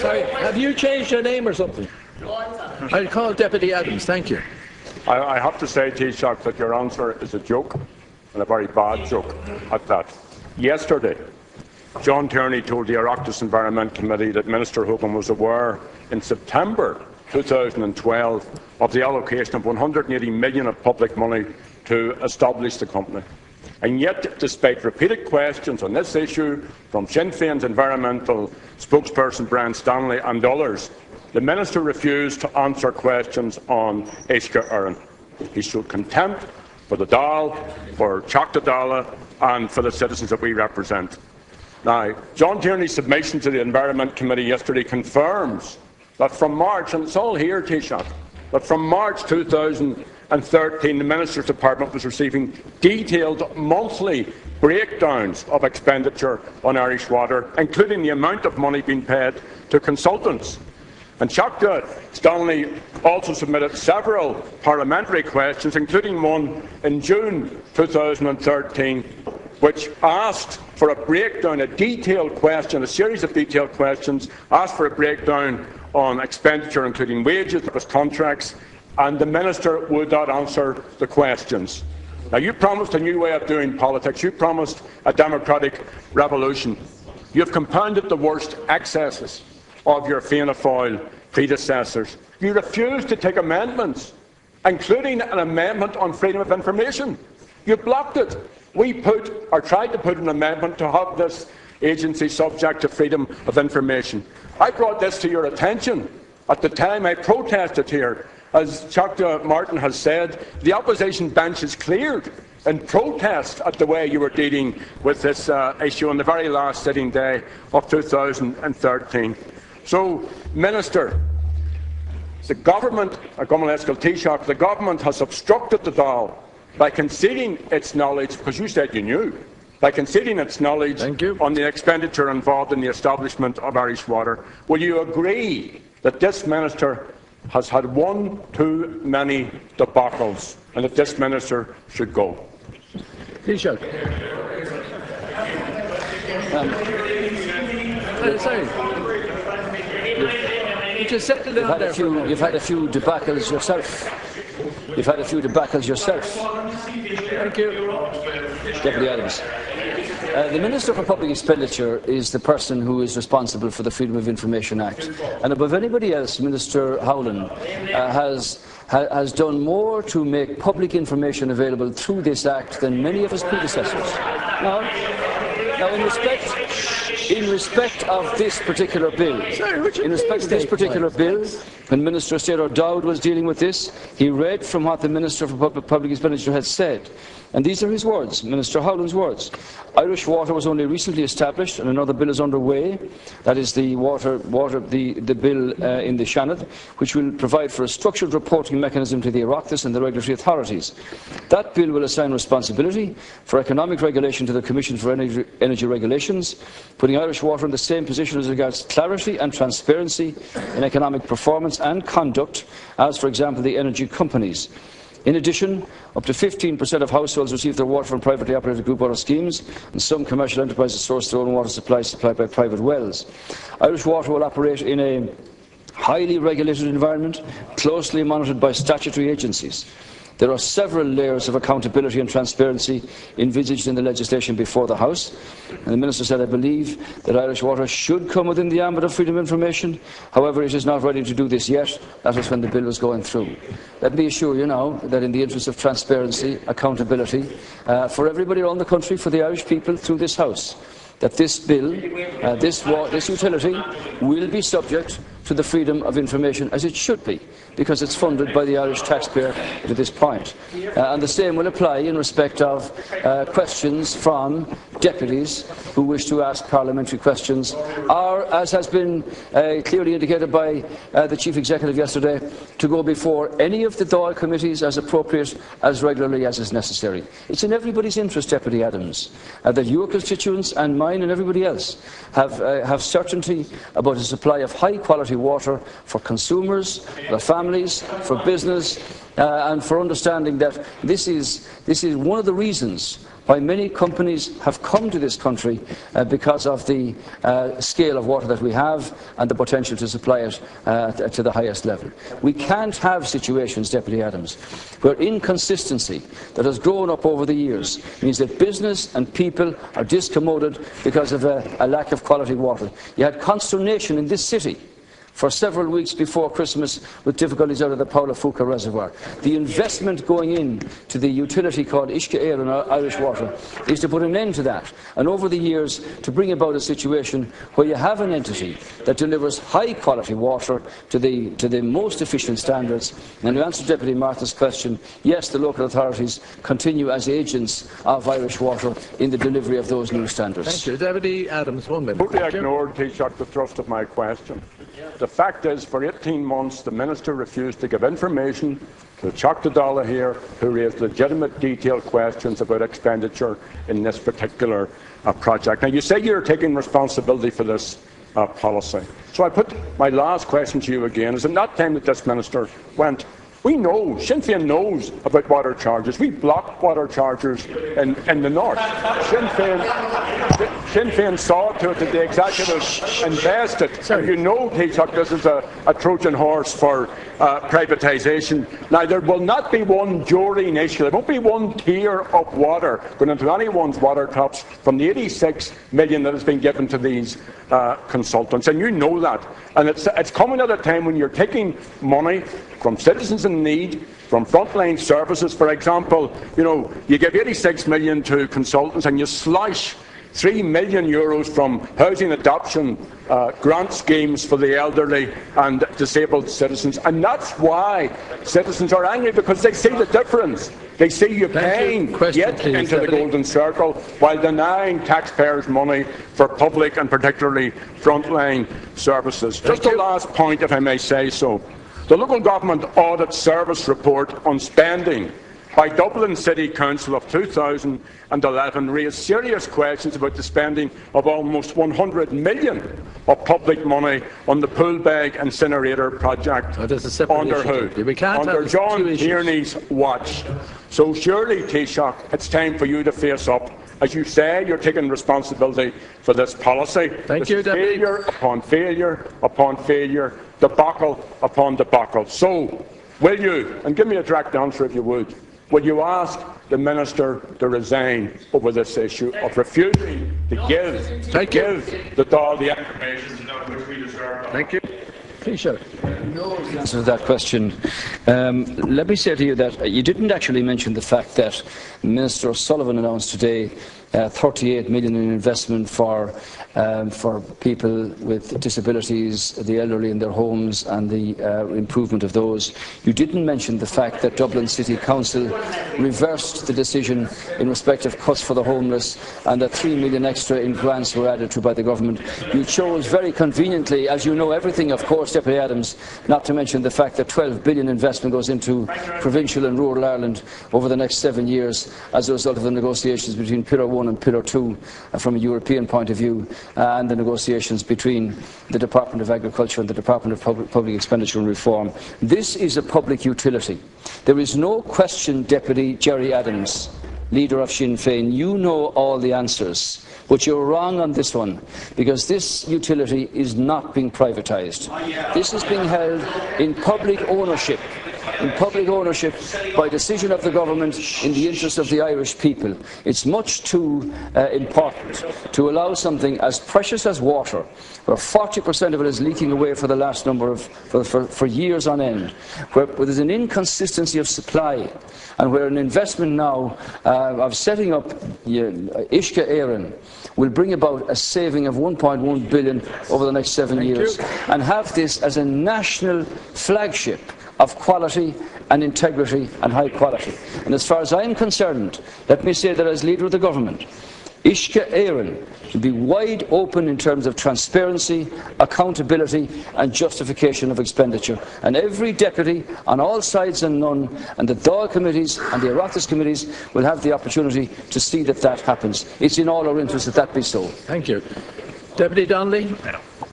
Sorry, have you changed your name or something? I'll call Deputy Adams. Thank you. I have to say, Taoiseach, that your answer is a joke, and a very bad joke at that. Yesterday, John Tierney told the Oireachtas Environment Committee that Minister Hogan was aware in September 2012 of the allocation of 180 million of public money to establish the company. And yet, despite repeated questions on this issue from Sinn Féin's environmental spokesperson Brian Stanley and others, the Minister refused to answer questions on Eireann. He showed contempt for the Dáil, for Oireachtas Dail Éireann and for the citizens that we represent. Now, John Tierney's submission to the Environment Committee yesterday confirms that from March, and it's all here, Taoiseach, that from March 2013 the Minister's Department was receiving detailed monthly breakdowns of expenditure on Irish water, including the amount of money being paid to consultants. And Oireachtas Stanley also submitted several parliamentary questions, including one in June 2013, which asked for a breakdown, a detailed question, a series of detailed questions, asked for a breakdown on expenditure, including wages, contracts, and the Minister would not answer the questions. Now, you promised a new way of doing politics. You promised a democratic revolution. You have compounded the worst excesses of your Fianna Fáil predecessors. You refused to take amendments, including an amendment on freedom of information. You blocked it. We tried to put an amendment to have this agency subject to freedom of information. I brought this to your attention. At the time I protested here. As Dr. Martin has said, the opposition bench is cleared in protest at the way you were dealing with this issue on the very last sitting day of 2013. So, Minister, the government has obstructed the Dáil by conceding its knowledge, because you said you knew, by conceding its knowledge on the expenditure involved in the establishment of Irish water. Will you agree that this Minister has had one too many debacles and that this Minister should go? Taoiseach. You've had a few debacles yourself. Thank you. Deputy Adams. The Minister for Public Expenditure is the person who is responsible for the Freedom of Information Act. And above anybody else, Minister Howland has done more to make public information available through this Act than many of his predecessors. Now in respect of this particular bill, when Minister State O'Dowd was dealing with this, he read from what the Minister for Public Expenditure had said. And these are his words, Minister Howland's words. Irish water was only recently established and another bill is underway. That is the bill in the Shannon, which will provide for a structured reporting mechanism to the Oireachtas and the regulatory authorities. That bill will assign responsibility for economic regulation to the Commission for Energy Regulations, putting Irish water in the same position as regards clarity and transparency in economic performance and conduct as, for example, the energy companies. In addition, up to 15% of households receive their water from privately operated group water schemes, and some commercial enterprises source their own water supply supplied by private wells. Irish Water will operate in a highly regulated environment, closely monitored by statutory agencies. There are several layers of accountability and transparency envisaged in the legislation before the House. And the Minister said, I believe that Irish Water should come within the ambit of freedom of information. However, it is not ready to do this yet. That was when the bill was going through. Let me assure you now that in the interest of transparency, accountability, for everybody around the country, for the Irish people through this House, that this bill, this utility, will be subject to the freedom of information, as it should be, because it's funded by the Irish taxpayer to this point. And the same will apply in respect of questions from deputies who wish to ask parliamentary questions, or, as has been clearly indicated by the Chief Executive yesterday, to go before any of the Dáil committees as appropriate, as regularly as is necessary. It's in everybody's interest, Deputy Adams, that your constituents and mine and everybody else have certainty about a supply of high-quality water for consumers, for families, for business, and for understanding that this is one of the reasons why many companies have come to this country because of the scale of water that we have and the potential to supply it to the highest level. We can't have situations, Deputy Adams, where inconsistency that has grown up over the years means that business and people are discommoded because of a lack of quality water. You had consternation in this city for several weeks before Christmas with difficulties out of the Paula Fuca reservoir. The investment going in to the utility called Éireann Irish Water is to put an end to that, and over the years to bring about a situation where you have an entity that delivers high quality water to the most efficient standards. And to answer Deputy Martha's question, yes, the local authorities continue as agents of Irish Water in the delivery of those new standards. Thank you. Deputy Adams, 1 minute. Totally ignored, Taoiseach, the thrust of my question. The fact is, for 18 months, the Minister refused to give information to the Oireachtas Dail here, who raised legitimate, detailed questions about expenditure in this particular project. Now, you say you're taking responsibility for this policy. So I put my last question to you again. Is it not time that this Minister went? We know, Sinn Féin knows about water charges. We blocked water charges in the north. Sinn Féin saw to it that the executive invested. And you know, Taoiseach, this is a Trojan horse for privatisation. Now, there will not be one Gerry issue. There won't be one tier of water going into anyone's water taps from the 86 million that has been given to these consultants. And you know that. And it's coming at a time when you're taking money from citizens in need, from frontline services. For example, you give 86 million to consultants and you slash €3 million from housing adoption grant schemes for the elderly and disabled citizens. And that's why citizens are angry, because they see the difference. They see you paying yet into the golden circle while denying taxpayers money for public and particularly frontline services. Just a last point, if I may say so. The Local Government Audit Service report on spending by Dublin City Council of 2011 raised serious questions about the spending of almost 100 million of public money on the Poolbeg incinerator project under John Tierney's watch. So surely, Taoiseach, it's time for you to face up. As you say, you're taking responsibility for this policy. Thank you, Deputy. Failure upon failure upon failure, debacle upon debacle. So, will you, and give me a direct answer if you would, will you ask the Minister to resign over this issue of refusing to give the Dáil the information which we deserve? Thank you. No answer to that question. Let me say to you that you didn't actually mention the fact that Minister Sullivan announced today 38 million in investment for people with disabilities, the elderly in their homes, and the improvement of those. You didn't mention the fact that Dublin City Council reversed the decision in respect of cuts for the homeless, and that 3 million extra in grants were added to by the government. You chose very conveniently, as you know everything, of course, Deputy Adams, not to mention the fact that 12 billion investment goes into provincial and rural Ireland over the next 7 years as a result of the negotiations between Pillar 1 and Pillar 2 from a European point of view, and the negotiations between the Department of Agriculture and the Department of Public Expenditure and Reform. This is a public utility. There is no question, Deputy Gerry Adams, leader of Sinn Féin, you know all the answers, but you're wrong on this one, because this utility is not being privatised. This is being held in public ownership. By decision of the government in the interest of the Irish people. It's much too important to allow something as precious as water, where 40% of it is leaking away for the last number of for years on end, where there's an inconsistency of supply, and where an investment now of setting up Eireann will bring about a saving of 1.1 billion over the next 7 years, and have this as a national flagship of quality and integrity and high quality. And as far as I am concerned, let me say that as leader of the government, Eireann should be wide open in terms of transparency, accountability and justification of expenditure. And every deputy on all sides and none, and the Dáil committees and the Oireachtas committees will have the opportunity to see that that happens. It's in all our interest that that be so. Thank you. Deputy Donnelly.